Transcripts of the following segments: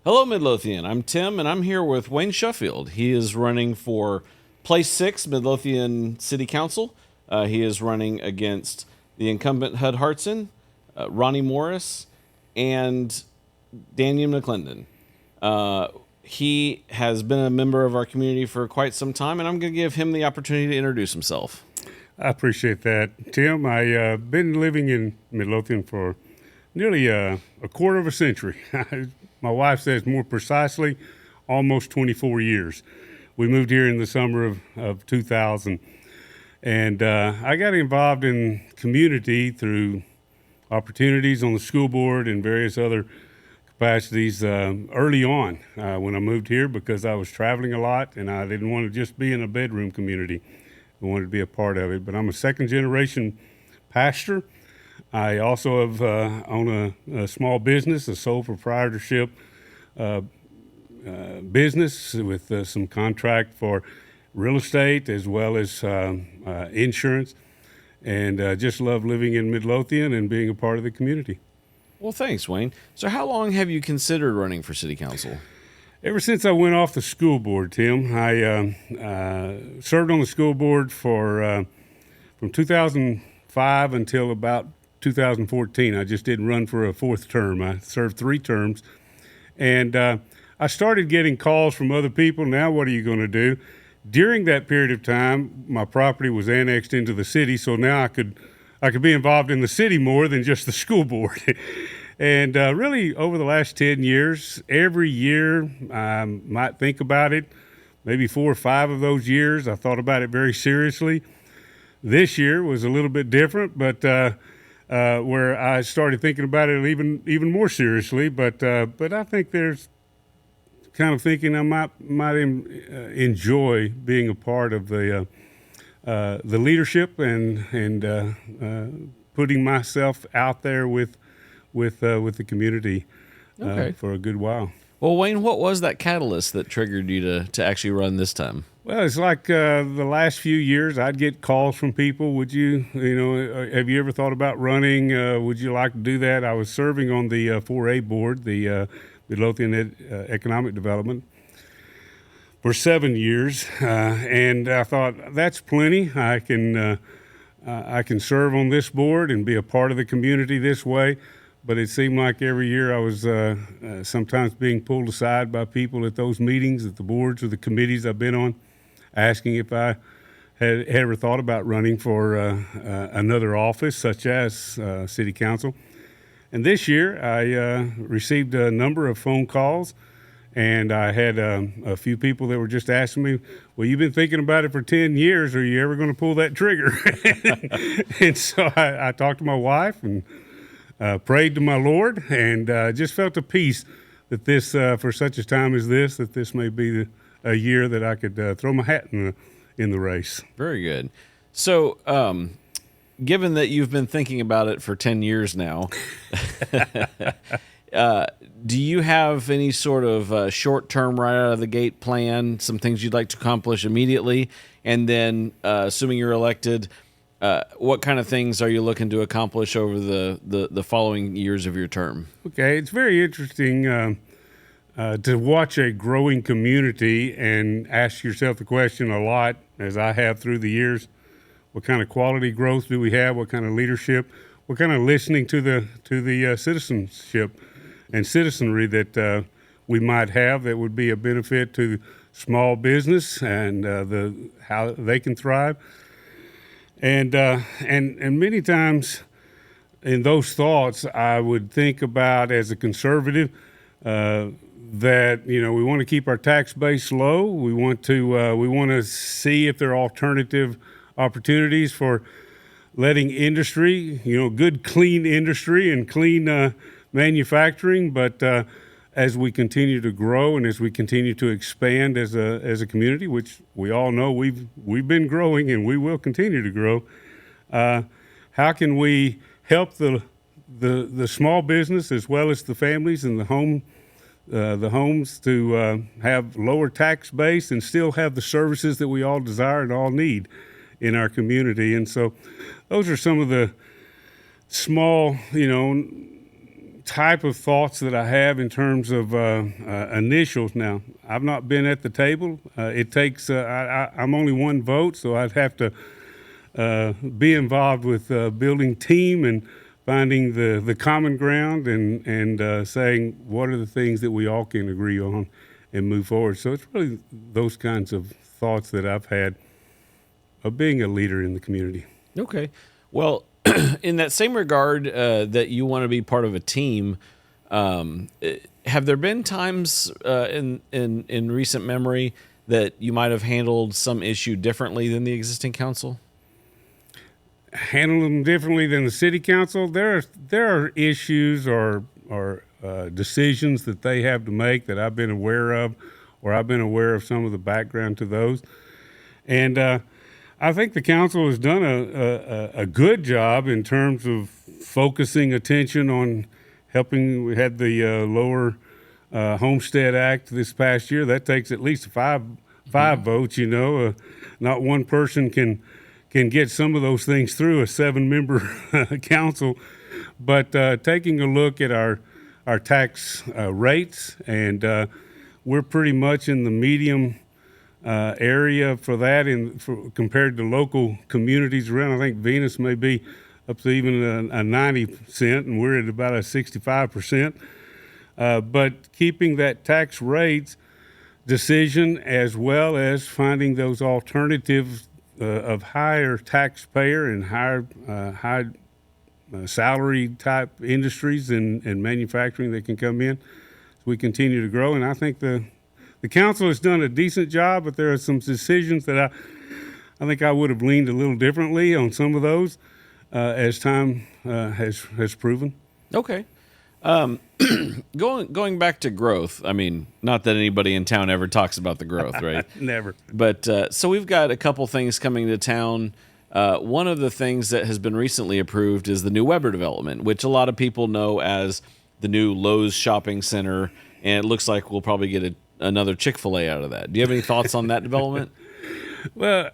Hello, Midlothian. I'm Tim, and I'm here with Wayne Shuffield. He is running for Place 6, Midlothian City Council. He is running against the incumbent Hud Hartson, Ronnie Morris, and Daniel McClendon. He has been a member of our community for quite some time, and I'm going to give him the opportunity to introduce himself. I appreciate that, Tim. I've been living in Midlothian for nearly a quarter of a century. My wife says more precisely, almost 24 years. We moved here in the summer of 2000. And I got involved in community through opportunities on the school board and various other capacities early on when I moved here because I was traveling a lot and I didn't want to just be in a bedroom community. I wanted to be a part of it. But I'm a second generation pastor. I also have own a small business, a sole proprietorship business with some contract for real estate as well as insurance, and just love living in Midlothian and being a part of the community. Well, thanks, Wayne. So, how long have you considered running for City Council? Ever since I went off the school board, Tim, I served on the school board for from 2005 until about 2014. I just didn't run for a fourth term. I served 3 terms, and I started getting calls from other people. Now, what are you going to do? During that period of time, my property was annexed into the city, so now I could be involved in the city more than just the school board. And really, over the last 10 years, every year I might think about it. Maybe 4 or 5 of those years, I thought about it very seriously. This year was a little bit different, but where I started thinking about it even more seriously. But I think there's kind of thinking I might enjoy being a part of the leadership and putting myself out there with the community Okay. for a good while. Well, Wayne, what was that catalyst that triggered you to actually run this time? Well, it's like the last few years, I'd get calls from people. Would you have you ever thought about running? Would you like to do that? I was serving on the 4A board, the Midlothian Economic Development, for 7 years, and I thought that's plenty. I can serve on this board and be a part of the community this way. But it seemed like every year I was sometimes being pulled aside by people at those meetings, at the boards or the committees I've been on, asking if I had ever thought about running for another office, such as City Council. And this year I received a number of phone calls, and I had a few people that were just asking me, well, you've been thinking about it for 10 years. Are you ever going to pull that trigger? And so I talked to my wife and prayed to my Lord, and just felt a peace that this, for such a time as this, that this may be a year that I could throw my hat in the race. Very good. So, given that you've been thinking about it for 10 years now, do you have any sort of short-term, right out of the gate plan, some things you'd like to accomplish immediately? And then, assuming you're elected, what kind of things are you looking to accomplish over the following years of your term? Okay, it's very interesting to watch a growing community and ask yourself the question a lot, as I have through the years, what kind of quality growth do we have? What kind of leadership? What kind of listening to the citizenship and citizenry that we might have that would be a benefit to small business and how they can thrive? And many times in those thoughts, I would think about, as a conservative, that we want to keep our tax base low. We want to see if there are alternative opportunities for letting industry, good clean industry and clean manufacturing. But as we continue to grow and as we continue to expand as a community, which we all know we've been growing and we will continue to grow, how can we help the small business as well as the families and the homes to have lower tax base and still have the services that we all desire and all need in our community? And so those are some of the small, type of thoughts that I have in terms of initials. Now, I've not been at the table. It takes, I'm only one vote, so I'd have to be involved with building team and finding the common ground and saying what are the things that we all can agree on and move forward. So it's really those kinds of thoughts that I've had of being a leader in the community. Okay. Well, in that same regard, that you want to be part of a team, have there been times in recent memory that you might have handled some issue differently than the existing council? Handle them differently than the city council. There are issues or decisions that they have to make that I've been aware of, or I've been aware of some of the background to those, and I think the council has done a good job in terms of focusing attention on helping. We had the lower Homestead Act this past year. That takes at least five votes. Not one person can get some of those things through a 7-member council. But taking a look at our tax rates, and we're pretty much in the medium area for that, compared to local communities around. I think Venus may be up to even a 90 cent, and we're at about a 65%. But keeping that tax rates decision, as well as finding those alternatives of higher taxpayer and high salary type industries and manufacturing that can come in, as we continue to grow. And I think the council has done a decent job, but there are some decisions that I think I would have leaned a little differently on some of those as time has proven. Okay. Going back to growth, I mean, not that anybody in town ever talks about the growth, right? Never. But so we've got a couple things coming to town. One of the things that has been recently approved is the new Weber development, which a lot of people know as the new Lowe's shopping center, and it looks like we'll probably get another Chick-fil-A out of that. Do you have any thoughts on that development? Well,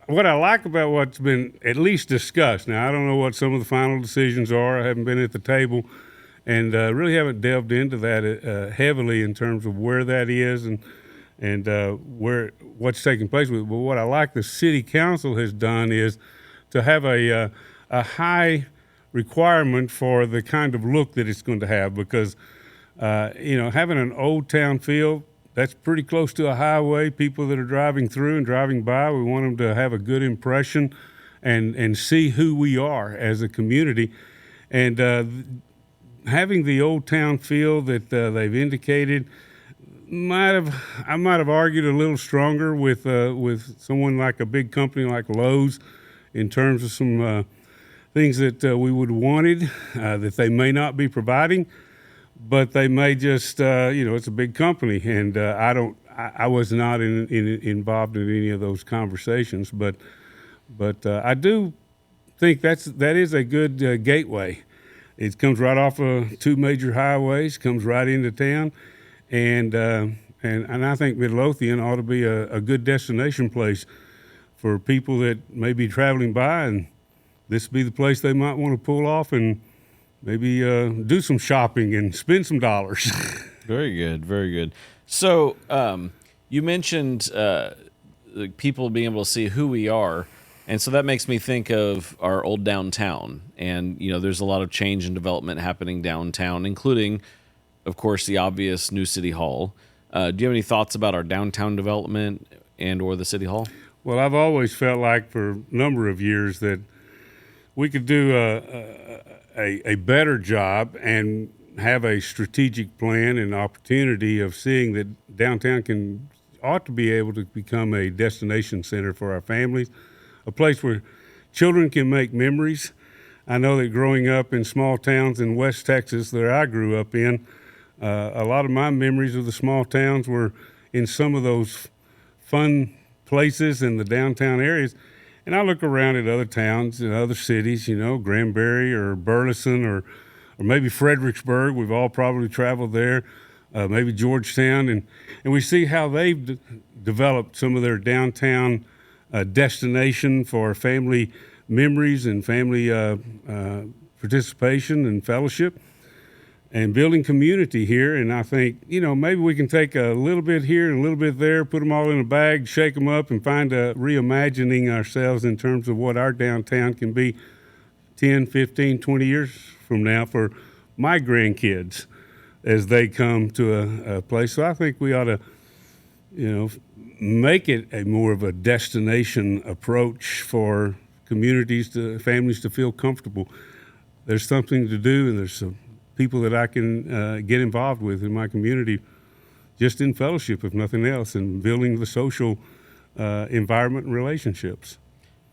what I like about what's been at least discussed, now I don't know what some of the final decisions are. I haven't been at the table and really haven't delved into that heavily in terms of where that is and what's taking place with it. But what I like the city council has done is to have a high requirement for the kind of look that it's going to have, because having an old town feel, that's pretty close to a highway. People that are driving through and driving by, we want them to have a good impression and see who we are as a community. And having the old town feel that they've indicated, I might have argued a little stronger with someone like a big company like Lowe's in terms of some things that we would have wanted that they may not be providing. But they may just, it's a big company, and I was not involved in any of those conversations. But I do think that is a good gateway. It comes right off of 2 major highways, comes right into town, and I think Midlothian ought to be a good destination place for people that may be traveling by, and this be the place they might want to pull off and maybe do some shopping and spend some dollars. Very good, very good. So you mentioned people being able to see who we are, and so that makes me think of our old downtown. And there's a lot of change and development happening downtown, including, of course, the obvious new city hall. Do you have any thoughts about our downtown development and/or the city hall? Well, I've always felt like for a number of years that we could do a better job and have a strategic plan and opportunity of seeing that downtown ought to be able to become a destination center for our families, a place where children can make memories. I know that growing up in small towns in West Texas that I grew up in, a lot of my memories of the small towns were in some of those fun places in the downtown areas. And I look around at other towns and other cities, Granbury or Burleson or maybe Fredericksburg. We've all probably traveled there, maybe Georgetown. And we see how they've developed some of their downtown destination for family memories and family participation and fellowship. and building community here. And I think, maybe we can take a little bit here and a little bit there, put them all in a bag, shake them up, and find a reimagining ourselves in terms of what our downtown can be 10, 15, 20 years from now for my grandkids as they come to a place. So I think we ought to, make it a more of a destination approach for communities, families to feel comfortable. There's something to do, and there's some people that I can get involved with in my community, just in fellowship, if nothing else, and building the social environment and relationships.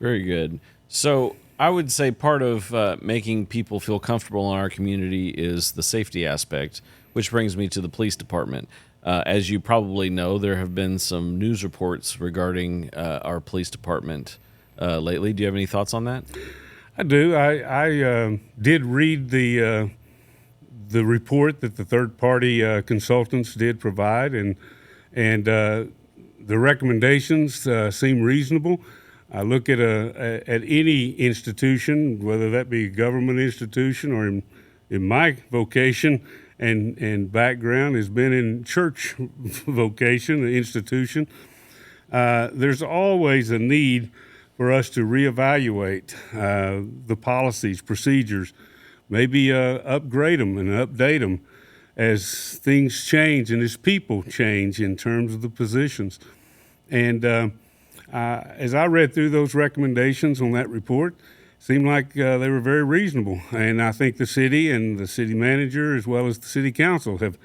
Very good. So I would say part of making people feel comfortable in our community is the safety aspect, which brings me to the police department. As you probably know, there have been some news reports regarding our police department lately. Do you have any thoughts on that? I do. I did read the report that the third-party consultants did provide, and the recommendations seem reasonable. I look at any institution, whether that be a government institution or in my vocation and background has been in church vocation, institution. There's always a need for us to reevaluate the policies, procedures, maybe upgrade them and update them as things change and as people change in terms of the positions. And as I read through those recommendations on that report, it seemed like they were very reasonable. And I think the city and the city manager, as well as the city council, have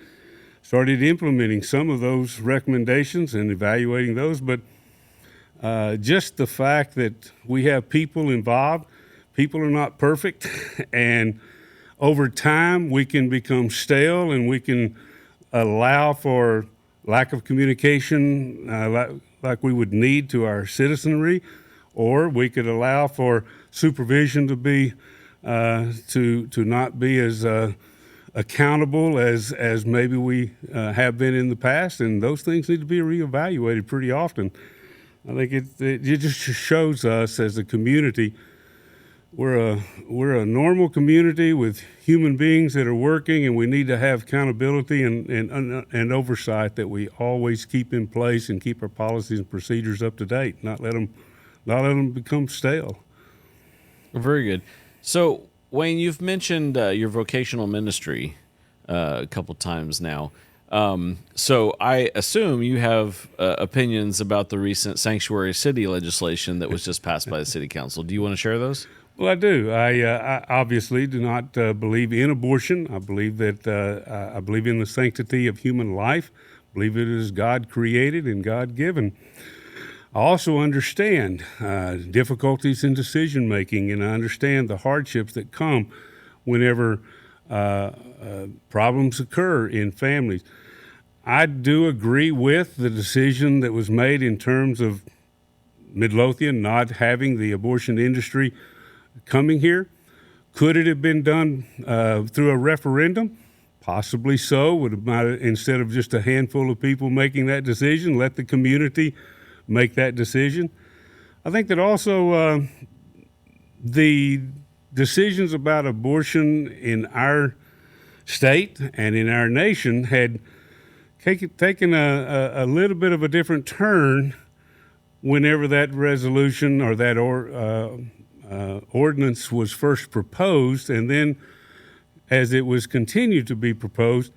started implementing some of those recommendations and evaluating those. But just the fact that we have people involved, people are not perfect, and over time we can become stale and we can allow for lack of communication like we would need to our citizenry, or we could allow for supervision to be to not be as accountable as maybe we have been in the past, and those things need to be reevaluated pretty often. I think it just shows us as a community we're a normal community with human beings that are working, and we need to have accountability and oversight that we always keep in place and keep our policies and procedures up to date. Not let them become stale. Very good. So, Wayne, you've mentioned your vocational ministry a couple times now. So I assume you have opinions about the recent sanctuary city legislation that was just passed by the city council. Do you want to share those? Well, I do. I obviously do not believe in abortion. I believe that I believe in the sanctity of human life. I believe it is God created and God given. I also understand difficulties in decision making, and I understand the hardships that come whenever problems occur in families. I do agree with the decision that was made in terms of Midlothian not having the abortion industry coming here. Could it have been done through a referendum? Possibly so. Instead of just a handful of people making that decision, let the community make that decision. I think that also the decisions about abortion in our state and in our nation had taken a little bit of a different turn whenever that resolution or that ordinance was first proposed, and then as it was continued to be proposed,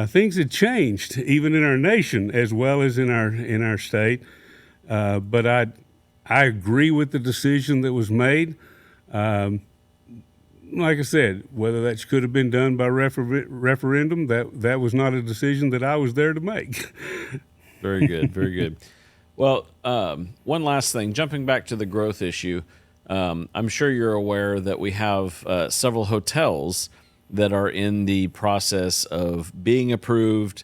things had changed even in our nation as well as in our state. But I agree with the decision that was made. Like I said, whether that could have been done by referendum, that was not a decision that I was there to make. Very good, very good. Well, one last thing, jumping back to the growth issue, I'm sure you're aware that we have several hotels that are in the process of being approved,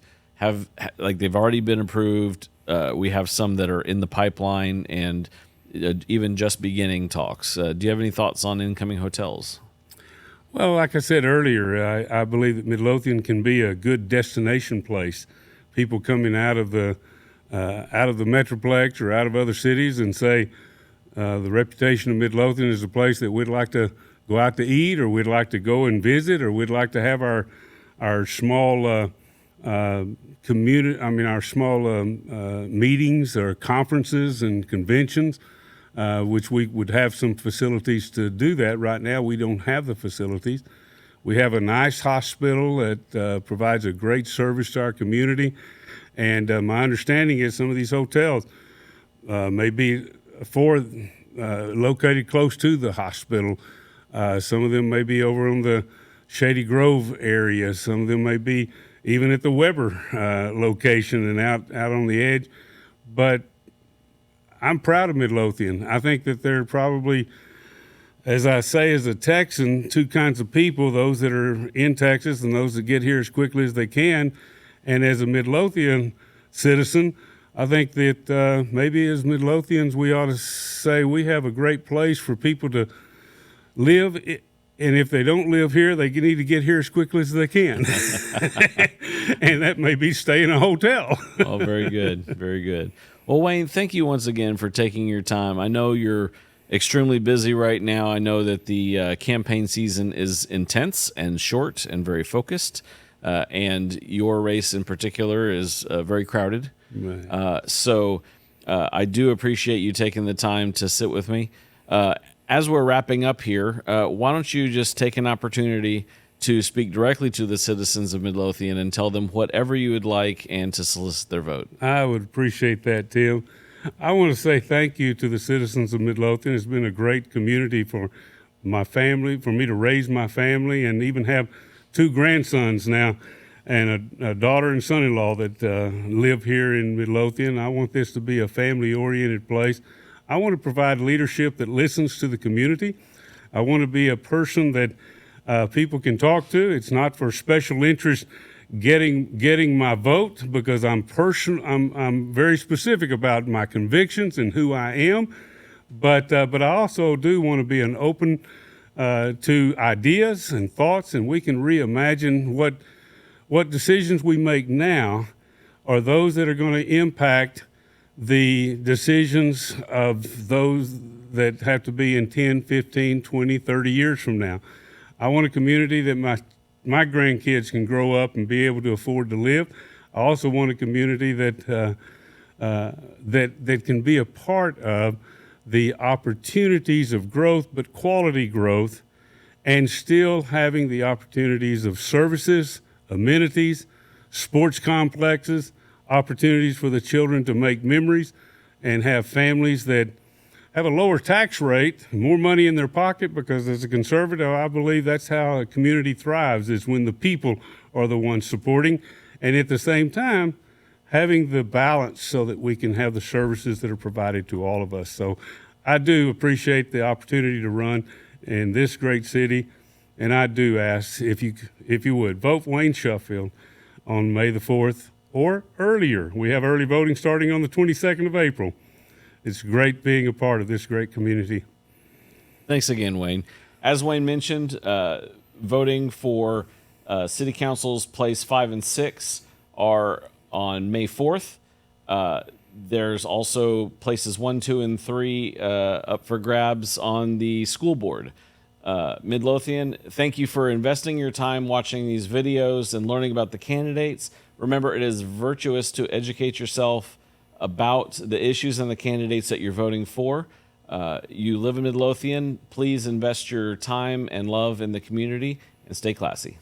they've already been approved. We have some that are in the pipeline and even just beginning talks. Do you have any thoughts on incoming hotels? Well, like I said earlier, I believe that Midlothian can be a good destination place. People coming out of the Metroplex or out of other cities and say the reputation of Midlothian is a place that we'd like to go out to eat, or we'd like to go and visit, or we'd like to have our our small community. I mean, our small meetings or conferences and conventions, which we would have some facilities to do that. Right now, we don't have the facilities. We have a nice hospital that provides a great service to our community. And my understanding is some of these hotels may be located close to the hospital. Some of them may be over on the Shady Grove area. Some of them may be even at the Weber location and out on the edge. But I'm proud of Midlothian. I think that there are probably, as I say, as a Texan, two kinds of people, those that are in Texas and those that get here as quickly as they can. And as a Midlothian citizen, I think that maybe as Midlothians, we ought to say we have a great place for people to live. And if they don't live here, they need to get here as quickly as they can. And that may be stay in a hotel. Oh, very good. Very good. Well, Wayne, thank you once again for taking your time. I know you're extremely busy right now. I know that the campaign season is intense and short and very focused. And your race in particular is very crowded. Right. So I do appreciate you taking the time to sit with me. As we're wrapping up here, why don't you just take an opportunity to speak directly to the citizens of Midlothian and tell them whatever you would like and to solicit their vote. I would appreciate that, Tim. I want to say thank you to the citizens of Midlothian. It's been a great community for my family, for me to raise my family, and even have two grandsons now and a daughter and son-in-law that live here in Midlothian. I want this to be a family-oriented place. I want to provide leadership that listens to the community. I want to be a person that people can talk to. It's not for special interest getting my vote, because I'm very specific about my convictions and who I am. But I also do want to be an open to ideas and thoughts, and we can reimagine what decisions we make now are those that are going to impact the decisions of those that have to be in 10, 15, 20, 30 years from now. I want a community that my grandkids can grow up and be able to afford to live. I also want a community that can be a part of the opportunities of growth, but quality growth, and still having the opportunities of services, amenities, sports complexes, opportunities for the children to make memories and have families that have a lower tax rate, more money in their pocket, because as a conservative, I believe that's how a community thrives, is when the people are the ones supporting, and at the same time, having the balance so that we can have the services that are provided to all of us. So I do appreciate the opportunity to run in this great city, and I do ask if you would vote Wayne Shuffield on May the 4th or earlier. We have early voting starting on the 22nd of April. It's great being a part of this great community. Thanks again, Wayne. As Wayne mentioned, voting for City Council's Place 5 and 6 are on May 4th. There's also places 1, 2, and 3 up for grabs on the school board. Midlothian, thank you for investing your time watching these videos and learning about the candidates. Remember, it is virtuous to educate yourself about the issues and the candidates that you're voting for. You live in Midlothian. Please invest your time and love in the community and stay classy.